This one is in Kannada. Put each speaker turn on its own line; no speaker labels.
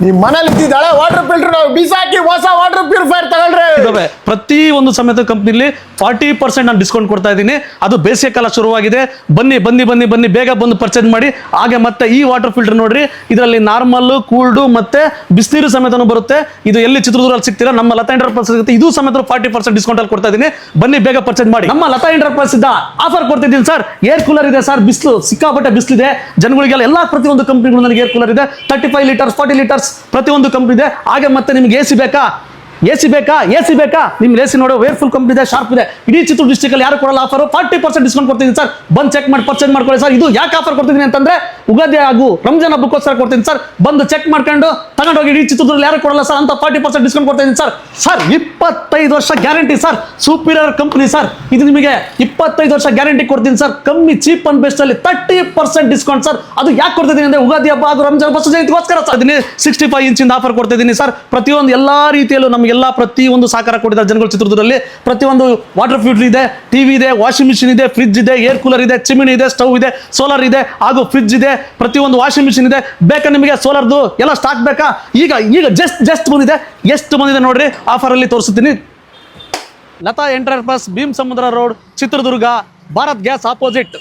ನಿಮ್ ಮನೇಲಿ ಇದ್ದಿದ್ದಾಳೆ ವಾಟರ್ ಫಿಲ್ಟರ್ ನಾವು ಬಿಸಾಕಿ ಹೊಸ ವಾಟರ್ ಪ್ಯೂರಿಫೈರ್ ತಗೊಳ್ರಿ.
ಪ್ರತಿ ಒಂದು ಸಮೇತ ಕಂಪ್ನಿಲಿ 40% ನಾನು ಡಿಸ್ಕೌಂಟ್ ಕೊಡ್ತಾ ಇದ್ದೀನಿ. ಅದು ಬೇಸಿಗೆ ಕಾಲ ಶುರುವಾಗಿದೆ. ಬನ್ನಿ ಬನ್ನಿ ಬನ್ನಿ ಬನ್ನಿ ಬೇಗ ಬಂದು ಪರ್ಚೇಸ್ ಮಾಡಿ. ಹಾಗೆ ಮತ್ತೆ ಈ ವಾಟರ್ ಫಿಲ್ಟರ್ ನೋಡ್ರಿ, ಇದರಲ್ಲಿ ನಾರ್ಮಲ್, ಕೂಲ್ಡು ಮತ್ತೆ ಬಿಸಿನೀರು ಸಮೇತನೂ ಬರುತ್ತೆ. ಇದು ಎಲ್ಲಿ ಚಿತ್ರದುರ್ಗದಲ್ಲಿ ಸಿಗ್ತೀರಾ ನಮ್ಮ ಲತಾ ಎಂಟರ್ಪ್ರೈಸ್ ಸಿಗುತ್ತೆ. ಇದು ಸಮೇತ 40% ಡಿಸ್ಕೌಂಟ್ ಅಲ್ಲಿ ಕೊಡ್ತಾ ಇದ್ದೀನಿ. ಬನ್ನಿ ಬೇಗ ಪರ್ಚೇಸ್ ಮಾಡಿ. ನಮ್ಮ ಲತಾ ಎಂಟರ್ಪ್ರೈಸ್ ಇಂದ ಆಫರ್ ಕೊಡ್ತಿದ್ದೀನಿ ಸರ್. ಏರ್ ಕೂಲರ್ ಇದೆ ಸರ್, ಬಿಸಿಲು ಸಿಕ್ಕಾಪಟ್ಟೆ ಬಿಸಿಲಿದೆ ಜನಗಳಿಗೆಲ್ಲ. ಎಲ್ಲ ಪ್ರತಿಯೊಂದು ಕಂಪ್ನಿಗಳು ನನಗೆ ಏರ್ ಕೂಲರ್ ಇದೆ. 35 ಲೀಟರ್ಸ್ 40 ಲೀಟರ್ಸ್ ಪ್ರತಿಯೊಂದು ಕಂಪ್ನಿ ಇದೆ. ಹಾಗೆ ಮತ್ತೆ ನಿಮ್ಗೆ ಎಸಿ ಬೇಕಾ, ಎಸಿ ಬೇಕಾ ನಿಮ್ಗೆ ಎಸಿ ನೋಡೋ ವೇರ್ಫುಲ್ ಕಂಪ್ನಿ ಇದೆ, ಶಾರ್ಪ್ ಇದೆ. ಇಡೀ ಚಿತ್ರದುರ್ಗ ಡಿಸ್ಟ್ರಿಕ್ಟ್ ಅಲ್ಲಿ ಯಾರು ಕೊಡಲ್ಲ ಆಫರ್. 40% ಡಿಸ್ಕೌಂಟ್ ಕೊಡ್ತೀನಿ ಸರ್. ಬಂದು ಚೆಕ್ ಮಾಡಿ ಪರ್ಚೇಸ್ ಮಾಡ್ಕೊಳ್ಳಿ ಸರ್. ಇದು ಯಾಕೆ ಆಫರ್ ಕೊಡ್ತಿದ್ದೀನಿ ಅಂತಂದ್ರೆ ಉಗಾದಿ ಹಾಗೂ ರಂಜಾನ್ ಹಬ್ಬಕ್ಕೋಸ್ಕರ ಕೊಡ್ತೀನಿ ಸರ್. ಬಂದು ಚೆಕ್ ಮಾಡ್ಕೊಂಡು ತಗೊಂಡೋಗಿ. ಇಡೀ ಚಿತ್ರದುರ್ಗದಲ್ಲಿ ಯಾರು ಕೊಡಲ್ಲ ಸರ್ ಅಂತ 40% ಡಿಸ್ಕೌಂಟ್ ಕೊಡ್ತೀನಿ ಸರ್. ಸರ್ 25 ವರ್ಷ guarantee sir. Superior company sir. ಇದು ನಿಮಗೆ 25 ವರ್ಷ ಗ್ಯಾರಂಟಿ ಕೊಡ್ತೀನಿ ಸರ್. ಕಮ್ಮಿ ಚೀಪ್ ಅಂಡ್ ಬೆಸ್ಟ್ ಅಲ್ಲಿ 30% ಡಿಸ್ಕೌಂಟ್ ಸರ್. ಅದು ಯಾಕೆ ಕೊಡ್ತಿದ್ದೀನಿ ಅಂದ್ರೆ ಉಗಾದಿ ಹಬ್ಬ ಹಾಗೂ ರಂಜಾನ್ ಬಸ್ ಜಯಂತಿಗೋಸ್ಕರ ಸರ್. 65 ಇಂಚಿಂದ ಆಫರ್ ಕೊಡ್ತಿದ್ದೀನಿ ಸರ್. ಪ್ರತಿಯೊಂದು ಎಲ್ಲಾ ರೀತಿಯಲ್ಲೂ ನಮಗೆಲ್ಲ ಪ್ರತಿಯೊಂದು ಸಹಕಾರ ಕೊಟ್ಟಿದ್ದಾರೆ ಜನಗಳು ಚಿತ್ರದುರ್ಗದಲ್ಲಿ. ಪ್ರತಿಯೊಂದು ವಾಟರ್ ಫಿಲ್ಟರ್ ಇದೆ, ಟಿವಿ ಇದೆ, ವಾಷಿಂಗ್ ಮಿಷಿನ್ ಇದೆ, ಫ್ರಿಡ್ಜ್ ಇದೆ, ಏರ್ ಕೂಲರ್ ಇದೆ, ಚಿಮಿನಿ ಇದೆ, ಸ್ಟವ್ ಇದೆ, ಸೋಲಾರ್ ಇದೆ ಹಾಗೂ ಫ್ರಿಡ್ಜ್ ಇದೆ. ಪ್ರತಿಯೊಂದು ವಾಷಿಂಗ್ ಮಿಷಿನ್ ಇದೆ. ಬೇಕಾ ನಿಮಗೆ ಸೋಲಾರ್ದು ಎಲ್ಲ ಸ್ಟಾಕ್ ಬೇಕಾ? ಈಗ ಜಸ್ಟ್ ಬಂದಿದೆ. ಎಷ್ಟು ಬಂದಿದೆ ನೋಡ್ರಿ, ಆಫರ್ ಅಲ್ಲಿ ತೋರಿಸ್ತೀನಿ. ಲತಾ ಎಂಟರ್ಪ್ರೈಸ್, ಭೀಮ್ ಸಮುದ್ರ road, Chitradurga, Bharat gas opposite.